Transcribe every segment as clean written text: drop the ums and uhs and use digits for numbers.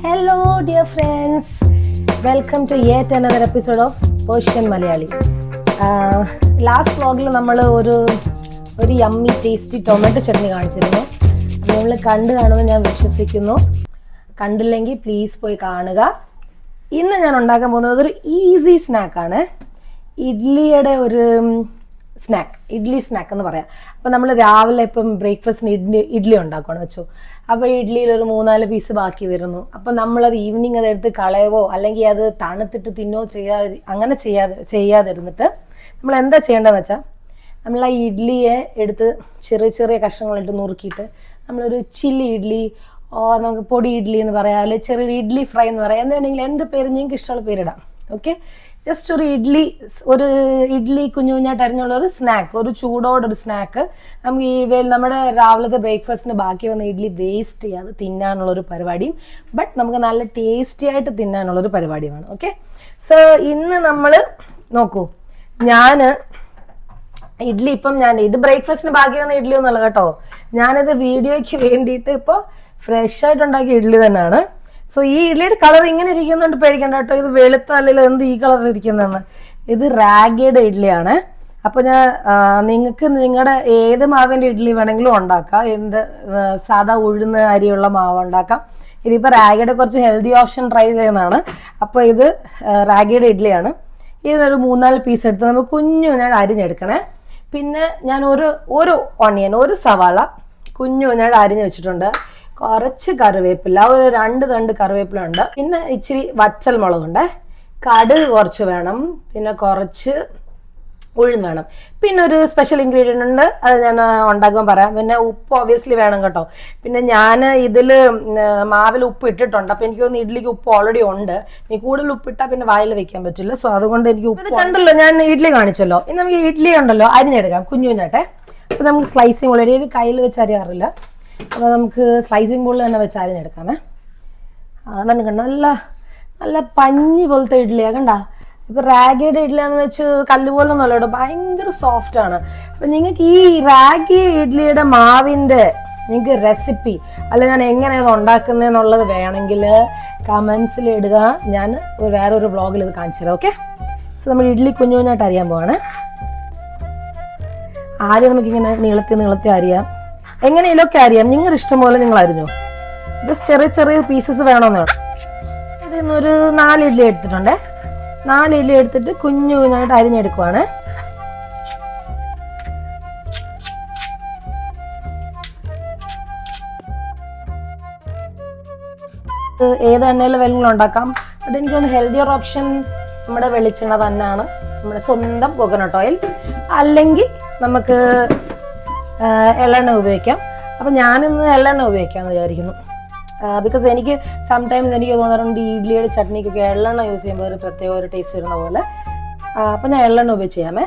Hello dear friends, welcome to yet another episode of Persian Malayali. Last vlogil നമ്മൾ ഒരു yummy tasty tomato chutney കാണിച്ചിരുന്നു. നിങ്ങൾ കണ്ടു കാണുമെന്ന് ഞാൻ വിശ്വസിക്കുന്നു. കണ്ടില്ലെങ്കിൽ പ്ലീസ് പോയി കാണുക. ഇന്ന് ഞാൻ ഉണ്ടാക്കാൻ പോകുന്നത് ഒരു ഈസി സ്നാക്കാണ്. ഇഡ്ലിയുടെ ഒരു സ്നാക്ക്, ഇഡ്ലി സ്നാക്ക് എന്ന് പറയാം. അപ്പോൾ നമ്മൾ രാവിലെ ഇപ്പം ബ്രേക്ക്ഫാസ്റ്റിന് ഇഡ്ലി ഉണ്ടാക്കുകയാണ് വെച്ചു. അപ്പോൾ ഇഡ്ലിയിൽ ഒരു 3-4 പീസ് ബാക്കി വരുന്നു. അപ്പോൾ നമ്മളത് ഈവനിങ് അതെടുത്ത് കളയവോ അല്ലെങ്കിൽ അത് തണുത്തിട്ട് തിന്നോ അങ്ങനെ ചെയ്യാതിരുന്നിട്ട് നമ്മൾ എന്താ ചെയ്യേണ്ടതെന്ന് വെച്ചാൽ, നമ്മൾ ആ ഇഡ്ലിയെ എടുത്ത് ചെറിയ ചെറിയ കഷ്ണങ്ങളിട്ട് നുറുക്കിയിട്ട് നമ്മളൊരു ചില്ലി ഇഡ്ലി, നമുക്ക് പൊടി ഇഡ്ലി എന്ന് പറയാം, അല്ലെങ്കിൽ ചെറിയൊരു ഇഡ്ലി ഫ്രൈ എന്ന് പറയാം, എന്തുണ്ടെങ്കിലും എന്ത് പേര് നിങ്ങൾക്ക് ഇഷ്ടമുള്ള പേരിടാം. ഓക്കെ, ജസ്റ്റ് ഒരു ഇഡ്ലി കുഞ്ഞു കുഞ്ഞായിട്ട് അരിഞ്ഞുള്ള ഒരു സ്നാക്ക്, ഒരു ചൂടോടൊരു സ്നാക്ക്. നമുക്ക് നമ്മുടെ രാവിലത്തെ ബ്രേക്ക്ഫാസ്റ്റിന് ബാക്കി വന്ന ഇഡ്ലി വേസ്റ്റ് ചെയ്യാതെ തിന്നാനുള്ളൊരു പരിപാടിയും, ബട്ട് നമുക്ക് നല്ല ടേസ്റ്റി ആയിട്ട് തിന്നാനുള്ളൊരു പരിപാടിയുമാണ്. ഓക്കെ, സോ ഇന്ന് നമ്മൾ നോക്കൂ, ഇഡ്ലി ഇപ്പം ഇത് ബ്രേക്ക്ഫാസ്റ്റിന് ബാക്കി വന്ന ഇഡ്ലി ഒന്നുമല്ല കേട്ടോ. ഞാനിത് വീഡിയോയ്ക്ക് വേണ്ടിയിട്ട് ഇപ്പോൾ ഫ്രഷ് ആയിട്ട് ഉണ്ടാക്കിയ ഇഡ്ലി തന്നെയാണ്. സോ ഈ ഇഡ്ലിയുടെ കളർ ഇങ്ങനെ ഇരിക്കുന്നുണ്ട്, പേടിക്കണ്ട കേട്ടോ. ഇത് വെളുത്ത അല്ലെങ്കിൽ എന്ത് ഈ കളർ ഇരിക്കുന്നതെന്ന്. ഇത് റാഗിയുടെ ഇഡ്ലിയാണ്. അപ്പോൾ നിങ്ങൾക്ക് നിങ്ങളുടെ ഏത് മാവിൻ്റെ ഇഡ്ലി വേണമെങ്കിലും ഉണ്ടാക്കാം. സാധാ ഉഴുന്ന് അരിയുള്ള മാവ് ഉണ്ടാക്കാം. ഇതിപ്പോൾ റാഗിയുടെ കുറച്ച് ഹെൽത്തി ഓപ്ഷൻ ട്രൈ ചെയ്യുന്നതാണ്. അപ്പോൾ ഇത് റാഗിയുടെ ഇഡ്ലിയാണ്. ഇതിനൊരു 3-4 പീസ് എടുത്ത് നമുക്ക് കുഞ്ഞു കുഞ്ഞായിട്ട് അരിഞ്ഞെടുക്കണേ. പിന്നെ ഞാൻ ഒരു ഓണിയൻ, ഒരു സവാള കുഞ്ഞു കുഞ്ഞായിട്ട് അരിഞ്ഞ് വെച്ചിട്ടുണ്ട്. കുറച്ച് കറിവേപ്പില, ഒരു 2 തണ്ട് കറിവേപ്പില ഉണ്ട്. പിന്നെ ഇച്ചിരി വറ്റൽ മുളകുണ്ട്. കടുക് കുറച്ച് വേണം. പിന്നെ കുറച്ച് ഉഴുന്ന് വേണം. പിന്നെ ഒരു സ്പെഷ്യൽ ഇൻഗ്രീഡിയൻ്റ് ഉണ്ട്, അത് ഞാൻ ഉണ്ടാക്കുമ്പോൾ പറയാം. പിന്നെ ഉപ്പ് ഒബ്വിയസ്ലി വേണം കേട്ടോ. പിന്നെ ഞാൻ ഇതിൽ മാവിൽ ഉപ്പ് ഇട്ടിട്ടുണ്ട്. അപ്പോൾ എനിക്ക് തോന്നുന്നു ഇഡ്ലിക്ക് ഉപ്പ് ഓൾറെഡി ഉണ്ട്. ഇനി കൂടുതൽ ഉപ്പിട്ടാൽ പിന്നെ വായിൽ വെക്കാൻ പറ്റില്ല. സോ അതുകൊണ്ട് എനിക്ക് ഉപ്പ് കണ്ടല്ലോ, ഞാൻ ഇഡ്ലി കാണിച്ചല്ലോ. ഇനി നമുക്ക് ഇഡ്ലി ഉണ്ടല്ലോ അരിഞ്ഞെടുക്കാം കുഞ്ഞു കുഞ്ഞാട്ടെ. അപ്പോൾ നമുക്ക് സ്ലൈസിങ് ഓൾറെഡി കയ്യിൽ വെച്ച് അറിയാറില്ല. അപ്പോൾ നമുക്ക് സ്ലൈസിങ് ബോളിൽ തന്നെ വെച്ച് അരിഞ്ഞെടുക്കാമേ. അതാണ് കണ്ട നല്ല പഞ്ഞി പോലത്തെ ഇഡ്ഡലിയാണ്. കണ്ട, ഇപ്പൊ റാഗിയുടെ ഇഡ്ഡലിയാന്ന് വെച്ച് കല്ല് പോലൊന്നും അല്ല കേട്ടോ, ഭയങ്കര സോഫ്റ്റ് ആണ്. അപ്പൊ നിങ്ങൾക്ക് ഈ റാഗി ഇഡ്ഡലിയുടെ മാവിന്റെ നിങ്ങൾക്ക് റെസിപ്പി അല്ല ഞാൻ എങ്ങനെയാണ് ഉണ്ടാക്കുന്നതെന്നുള്ളത് വേണമെങ്കിൽ കമന്റ്സിൽ ഇടുക. ഞാൻ വേറൊരു വ്ളോഗിൽ ഇത് കാണിച്ചു തരാം. ഓക്കെ, സോ നമ്മൾ ഇഡ്ഡലി കുഞ്ഞു കുഞ്ഞായിട്ട് അറിയാൻ പോവാണ്. ആദ്യം നമുക്കിങ്ങനെ നീളത്തി അറിയാം. എങ്ങനെയൊക്കെ അറിയാം, നിങ്ങളുടെ ഇഷ്ടം പോലെ നിങ്ങൾ അരിഞ്ഞോ. ജസ്റ്റ് ചെറിയ ചെറിയ പീസസ് വേണമെന്ന് വേണം. ഇതിന്നൊരു 4 ഇഡ്ഡലി എടുത്തിട്ടുണ്ട്. 4 ഇഡ്ഡലി എടുത്തിട്ട് കുഞ്ഞു കുഞ്ഞായിട്ട് അരിഞ്ഞെടുക്കുവാണ്. ഏത് എണ്ണയിൽ വേണമെങ്കിലും ഉണ്ടാക്കാം. ബട്ട് എനിക്കൊന്ന് ഹെൽത്തിയർ ഓപ്ഷൻ നമ്മുടെ വെളിച്ചെണ്ണ തന്നെയാണ്, നമ്മുടെ സ്വന്തം കോക്കനട്ട് ഓയിൽ. അല്ലെങ്കിൽ നമുക്ക് എള്ളെണ്ണ ഉപയോഗിക്കാം. അപ്പം ഞാനിന്ന് എള്ളെണ്ണ ഉപയോഗിക്കാമെന്ന് വിചാരിക്കുന്നു. ബിക്കോസ് എനിക്ക് സംടൈംസ് എനിക്ക് തോന്നാറുണ്ട് ഈ ഇഡ്ലിയുടെ ചട്നിക്കൊക്കെ എള്ളെണ്ണ യൂസ് ചെയ്യുമ്പോൾ ഒരു പ്രത്യേക ഒരു ടേസ്റ്റ് വരുന്ന പോലെ. അപ്പം ഞാൻ എള്ളെണ്ണ ഉപയോഗിച്ച് ചെയ്യാമേ.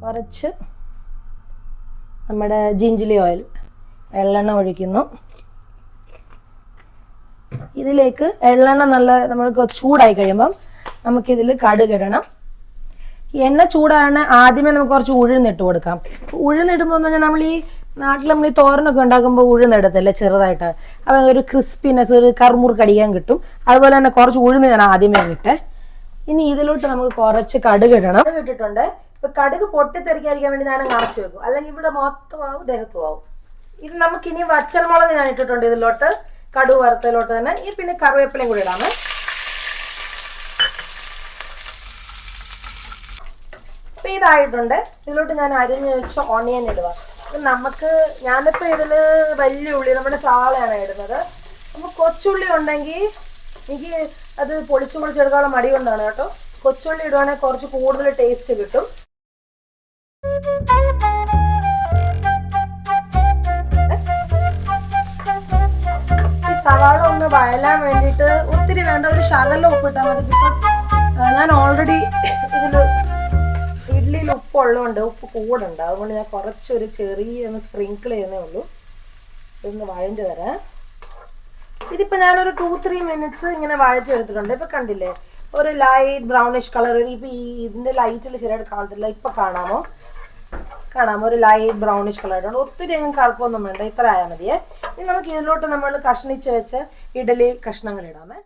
കുറച്ച് നമ്മുടെ ജിഞ്ചിലി ഓയിൽ, എള്ളെണ്ണ ഒഴിക്കുന്നു. ഇതിലേക്ക് എള്ളെണ്ണ നമ്മൾക്ക് ചൂടായി കഴിയുമ്പം നമുക്കിതിൽ കടുക് ഇടണം. എണ്ണ ചൂടാണ് ആദ്യമേ നമുക്ക് കുറച്ച് ഉഴുന്നിട്ട് കൊടുക്കാം. ഉഴുന്നിടുമ്പോൾ എന്ന് പറഞ്ഞാൽ നമ്മൾ ഈ തോരനൊക്കെ ഉണ്ടാക്കുമ്പോൾ ഉഴുന്നിടത്തില്ലേ ചെറുതായിട്ട്, അപ്പം ഒരു ക്രിസ്പിനെസ്, ഒരു കറുമുറുക്ക് അടിക്കാൻ കിട്ടും. അതുപോലെ തന്നെ കുറച്ച് ഉഴുന്ന് ഞാൻ ആദ്യമേ ഇട്ടെ. ഇനി ഇതിലോട്ട് നമുക്ക് കുറച്ച് കടുക് ഇടണം. കടുക് ഇട്ടിട്ടുണ്ട്. ഇപ്പൊ കടുക് പൊട്ടിത്തെറിക്കാതിരിക്കാൻ വേണ്ടി ഞാൻ അടച്ചു വെക്കും, അല്ലെങ്കിൽ ഇവിടെ മൊത്തമാവും ദേഹത്തുമാവും. ഇത് നമുക്കിനി വറ്റൽ മുളക് ഞാൻ ഇട്ടിട്ടുണ്ട് ഇതിലോട്ട്, കടുക് വറുത്തതിലോട്ട് തന്നെ. ഈ പിന്നെ കറിവേപ്പിലയും കൂടി ഇടാമേ. ഇപ്പം ഇതായിട്ടുണ്ട്. ഇതിലോട്ട് ഞാൻ അരിഞ്ഞ് വെച്ച ഓണിയൻ ഇടുക. ഞാനിപ്പോൾ ഇതിൽ വലിയ ഉള്ളി, നമ്മുടെ സവാളയാണ് ഇടുന്നത്. നമുക്ക് കൊച്ചുള്ളി ഉണ്ടെങ്കിൽ എനിക്ക് അത് പൊളിച്ചെടുക്കാനുള്ള മടി കൊണ്ടാണ് കേട്ടോ. കൊച്ചുള്ളി ഇടുവാണെങ്കിൽ കുറച്ച് കൂടുതൽ ടേസ്റ്റ് കിട്ടും. ഈ സവാള ഒന്ന് വഴലാൻ വേണ്ടിയിട്ട് ഒത്തിരി വേണ്ട, ഒരു ശകലം ഉപ്പിട്ടാൽ മതി. ബിക്കോസ് ഞാൻ ഓൾറെഡി ഇഡ്ലിയിൽ ഉപ്പ് ഉള്ളതുകൊണ്ട് ഉപ്പ് കൂടുണ്ട്. അതുകൊണ്ട് ഞാൻ കുറച്ചൊരു ചെറിയൊന്ന് സ്പ്രിങ്കിൾ ചെയ്യുന്നേ ഉള്ളൂ. ഇതൊന്ന് വഴഞ്ഞു തരാം. ഇതിപ്പോൾ ഞാനൊരു 2-3 മിനിറ്റ്സ് ഇങ്ങനെ വഴച്ചെടുത്തിട്ടുണ്ട്. ഇപ്പം കണ്ടില്ലേ, ഒരു ലൈറ്റ് ബ്രൗണിഷ് കളർ. ഇപ്പം ഇതിൻ്റെ ലൈറ്റിൽ ശരിയായിട്ട് കാണത്തില്ല, ഇപ്പം കാണാമോ? കാണാം ഒരു ലൈറ്റ് ബ്രൗണിഷ് കളറായിട്ടുണ്ട്. ഒത്തിരി അങ്ങ് കറുപ്പൊന്നും വേണ്ട, ഇത്ര ആയാൽ മതിയേ. ഇനി നമുക്ക് ഇതിലോട്ട് നമ്മൾ കഷ്ണിച്ച് വെച്ച് ഇഡലി കഷ്ണങ്ങൾ ഇടാമേ.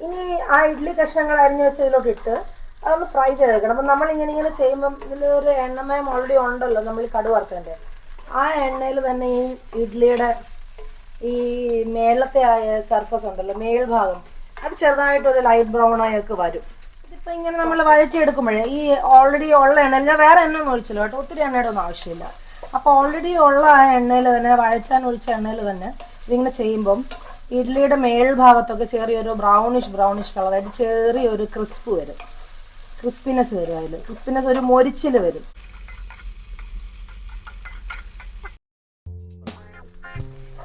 ഇനി ആ ഇഡ്ഡലി കഷ്ണങ്ങൾ അരിഞ്ഞ് വെച്ച് ഇതിലോട്ട് ഇട്ട് അതൊന്ന് ഫ്രൈ ചെയ്തെടുക്കണം. അപ്പം നമ്മൾ ഇങ്ങനെ ചെയ്യുമ്പം ഇതിലൊരു എണ്ണമയം ഓൾറെഡി ഉണ്ടല്ലോ, നമ്മൾ കടുക് വറുത്തതിൻ്റെ ആ എണ്ണയിൽ തന്നെ ഈ ഇഡ്ഡലിയുടെ ഈ മേളത്തെ സർഫസ് ഉണ്ടല്ലോ, മേൽഭാഗം, അത് ചെറുതായിട്ടൊരു ലൈറ്റ് ബ്രൗൺ ആയൊക്കെ വരും. ഇതിപ്പോൾ ഇങ്ങനെ നമ്മൾ വഴച്ചെടുക്കുമ്പോഴേ ഈ ഓൾറെഡി ഉള്ള എണ്ണ, ഞാൻ വേറെ എണ്ണ ഒന്നും ഒഴിച്ചില്ല കേട്ടോ, ഒത്തിരി എണ്ണയുടെ ഒന്നും ആവശ്യമില്ല. അപ്പോൾ ഓൾറെഡി ഉള്ള ആ എണ്ണയിൽ തന്നെ, വഴച്ചാൻ ഒഴിച്ച എണ്ണയിൽ തന്നെ ഇതിങ്ങനെ ചെയ്യുമ്പം ഇഡ്ഡലിയുടെ മേൽഭാഗത്തൊക്കെ ചെറിയൊരു ബ്രൗണിഷ് കളറായിട്ട് ചെറിയൊരു ക്രിസ്പിനെസ് വരും. അതിൽ ക്രിസ്പിനെസ്, ഒരു മൊരിച്ചിൽ വരും.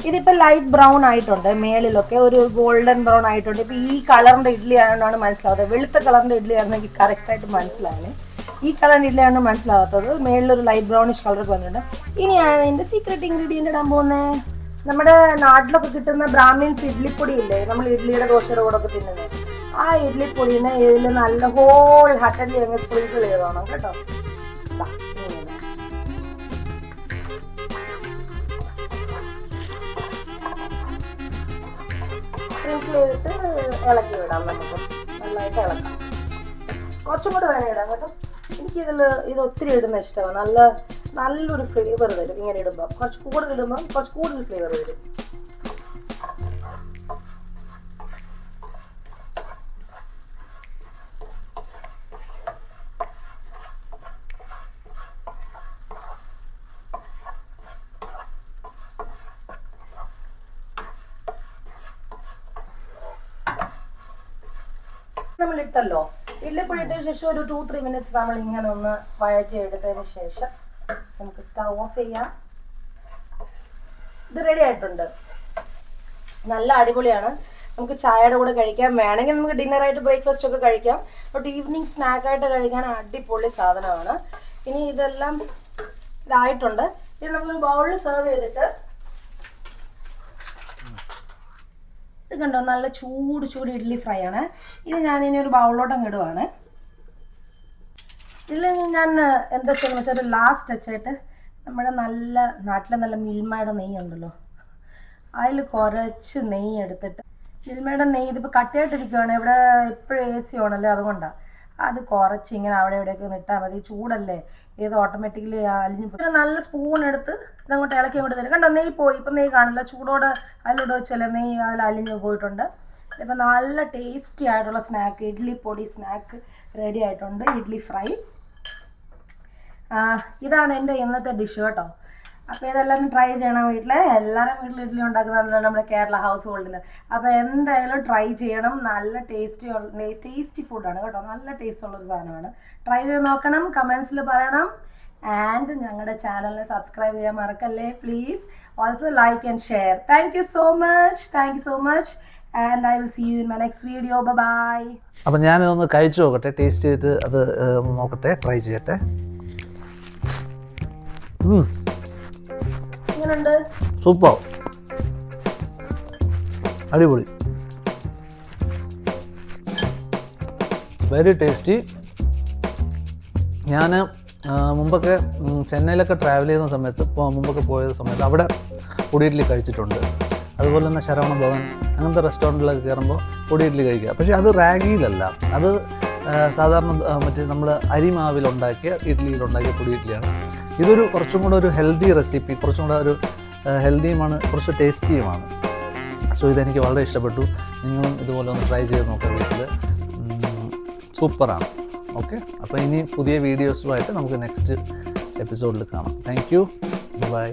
ഇതിപ്പോൾ ലൈറ്റ് ബ്രൗൺ ആയിട്ടുണ്ട്, മേളിലൊക്കെ ഒരു ഗോൾഡൻ ബ്രൗൺ ആയിട്ടുണ്ട്. ഇപ്പം ഈ കളറിൻ്റെ ഇഡ്ഡലി ആയതുകൊണ്ടാണ് മനസ്സിലാവാത്തത്. വെളുത്ത കളറിൻ്റെ ഇഡ്ഡലി ആയിരുന്നെങ്കിൽ കറക്റ്റായിട്ട് മനസ്സിലാവുന്നത്. ഈ കളറിൻ്റെ ഇഡ്ഡലിയാണ് മനസ്സിലാവാത്തത്. മേളിലൊരു ലൈറ്റ് ബ്രൗണിഷ് കളറൊക്കെ വന്നിട്ടുണ്ട്. ഇനിയാണ് ഇതിൻ്റെ സീക്രട്ട് ഇൻഗ്രീഡിയൻ്റ് ഇടാൻ പോകുന്നത്. നമ്മുടെ നാട്ടിലൊക്കെ കിട്ടുന്ന ബ്രാഹ്മിൻസ് ഇഡ്ഡലിപ്പൊടി ഇല്ലേ, നമ്മൾ ഇഡ്ഡലിയുടെ ദോശയുടെ കൂടെ ഒക്കെ തിന്നുന്നത്, ആ ഇഡ്ഡലിപ്പൊടിനെ ഇതിൽ നല്ല ഹോൾ ഹാർട്ടഡ്ലി അങ്ങ് സ്പ്രിങ്കിൾ ചെയ്തോണം കേട്ടോ. സ്പ്രിങ്കിൾ ചെയ്തിട്ട് ഇളക്കി വിടാം. നമുക്ക് നന്നായിട്ട് ഇളക്കാം. കുറച്ചും കൂടെ വേണം ഇടാം കേട്ടോ. ഇത് ഒത്തിരി ഇടുന്ന ഇഷ്ടമാണ്. നല്ലൊരു ഫ്ലേവർ വരും ഇങ്ങനെ ഇടുമ്പോൾ. കുറച്ച് കൂടുതൽ ഫ്ലേവർ വരും. നമ്മൾ ഇട്ടല്ലോ, ഇഡ്ഡലിപ്പൊടി ഇട്ടതിന് ശേഷം ഒരു 2-3 മിനിറ്റ്സ് നമ്മൾ ഇങ്ങനെ ഒന്ന് വഴറ്റി എടുത്തതിന് ശേഷം നമുക്ക് സ്റ്റൗ ഓഫ് ചെയ്യാം. ഇത് റെഡി ആയിട്ടുണ്ട്. നല്ല അടിപൊളിയാണ്. നമുക്ക് ചായയുടെ കൂടെ കഴിക്കാം, വേണമെങ്കിൽ നമുക്ക് ഡിന്നറായിട്ട് ബ്രേക്ക്ഫാസ്റ്റ് ഒക്കെ കഴിക്കാം. ബട്ട് ഈവനിങ് സ്നാക്കായിട്ട് കഴിക്കാൻ അടിപൊളി സാധനമാണ്. ഇനി ഇതെല്ലാം ഇതായിട്ടുണ്ട്. ഇനി നമ്മളൊരു ബൗളിൽ സെർവ് ചെയ്തിട്ട്, ഇത് കണ്ടോ നല്ല ചൂട് ഇഡ്ഡലി ഫ്രൈ ആണ്. ഇത് ഞാനിനി ഒരു ബൗളിലോട്ട് അങ്ങ് ഇടുവാണ്. ഇതിൽ ഞാൻ എന്താ ചെയ്യുന്നത് വെച്ചാൽ ഒരു ലാസ്റ്റ് ടച്ചായിട്ട് നമ്മുടെ നാട്ടിലെ നല്ല മിൽമയുടെ നെയ്യ് ഉണ്ടല്ലോ, അതിൽ കുറച്ച് നെയ്യ് എടുത്തിട്ട്, മിൽമയുടെ നെയ്യ് ഇതിപ്പോൾ കട്ടയായിട്ടിരിക്കുവാണ്, ഇവിടെ എപ്പോഴും AC ആണല്ലേ, അതുകൊണ്ടാണ്. അത് കുറച്ച് ഇങ്ങനെ അവിടെ ഇവിടെയൊക്കെ ഇട്ടാൽ മതി. ചൂടല്ലേ, ഇത് ഓട്ടോമാറ്റിക്കലി അലിഞ്ഞു പോയി. നല്ല സ്പൂൺ എടുത്ത് ഇതങ്ങോട്ട് ഇളക്കി അങ്ങോട്ട് തരും. കണ്ടോ നെയ്യ് പോയി, ഇപ്പം നെയ്യ് കാണില്ല. ചൂടോടെ അതിലൂടെ വെച്ചല്ലേ നെയ്യ് അതിൽ അലിഞ്ഞു പോയിട്ടുണ്ട്. ഇപ്പം നല്ല ടേസ്റ്റി ആയിട്ടുള്ള സ്നാക്ക്, ഇഡ്ഡലി പൊടി സ്നാക്ക് റെഡി ആയിട്ടുണ്ട്. ഇഡ്ഡലി ഫ്രൈ. ഇതാണ് എൻ്റെ ഇന്നത്തെ ഡിഷ് കേട്ടോ. അപ്പോൾ ഇതെല്ലാവരും ട്രൈ ചെയ്യണം. എല്ലാവരും വീട്ടിൽ ഇഡ്ഡലി ഉണ്ടാക്കുന്നതല്ലോ നമ്മുടെ കേരള ഹൗസ് ഹോൾഡിൽ. അപ്പോൾ എന്തായാലും ട്രൈ ചെയ്യണം. നല്ല ടേസ്റ്റി ഫുഡാണ് കേട്ടോ. നല്ല ടേസ്റ്റ് ഉള്ളൊരു സാധനമാണ്. ട്രൈ ചെയ്ത് നോക്കണം, കമൻസിൽ പറയണം. ആൻഡ് ഞങ്ങളുടെ ചാനലിനെ സബ്സ്ക്രൈബ് ചെയ്യാൻ മറക്കല്ലേ please. Also like and share. Thank you so much. And I will see you in my next video. Bye. അപ്പോൾ ഞാനിതൊന്ന് കഴിച്ചു നോക്കട്ടെ, ടേസ്റ്റ് ചെയ്തിട്ട് അത് നോക്കട്ടെ, ട്രൈ ചെയ്യട്ടെ. സൂപ്പർ, അടിപൊളി, വെരി ടേസ്റ്റി. ഞാൻ മുമ്പൊക്കെ ചെന്നൈയിലൊക്കെ ട്രാവൽ ചെയ്യുന്ന സമയത്ത്, മുമ്പൊക്കെ പോയ സമയത്ത് അവിടെ പൊടി ഇഡ്ഡലി കഴിച്ചിട്ടുണ്ട്. അതുപോലെ തന്നെ ശരവണ ഭവൻ അങ്ങനത്തെ റെസ്റ്റോറൻറ്റിലൊക്കെ കയറുമ്പോൾ പൊടി ഇഡ്ഡലി കഴിക്കുക. പക്ഷേ അത് റാഗിയിലല്ല, അത് സാധാരണ മറ്റേ നമ്മൾ അരിമാവിലുണ്ടാക്കിയ ഇഡ്ഡലിയിലുണ്ടാക്കിയ പൊടി ഇഡ്ഡലിയാണ്. ഇതൊരു കുറച്ചും കൂടെ ഒരു ഹെൽത്തി റെസിപ്പി, കുറച്ചും കൂടെ ഒരു ഹെൽത്തിയുമാണ്, കുറച്ച് ടേസ്റ്റിയുമാണ്. സോ ഇതെനിക്ക് വളരെ ഇഷ്ടപ്പെട്ടു. നിങ്ങളും ഇതുപോലെ ഒന്ന് ട്രൈ ചെയ്ത് നോക്കുക വീട്ടിൽ. സൂപ്പറാണ്. ഓക്കെ, അപ്പോൾ ഇനി പുതിയ വീഡിയോസുമായിട്ട് നമുക്ക് നെക്സ്റ്റ് എപ്പിസോഡിൽ കാണാം. Thank you, by.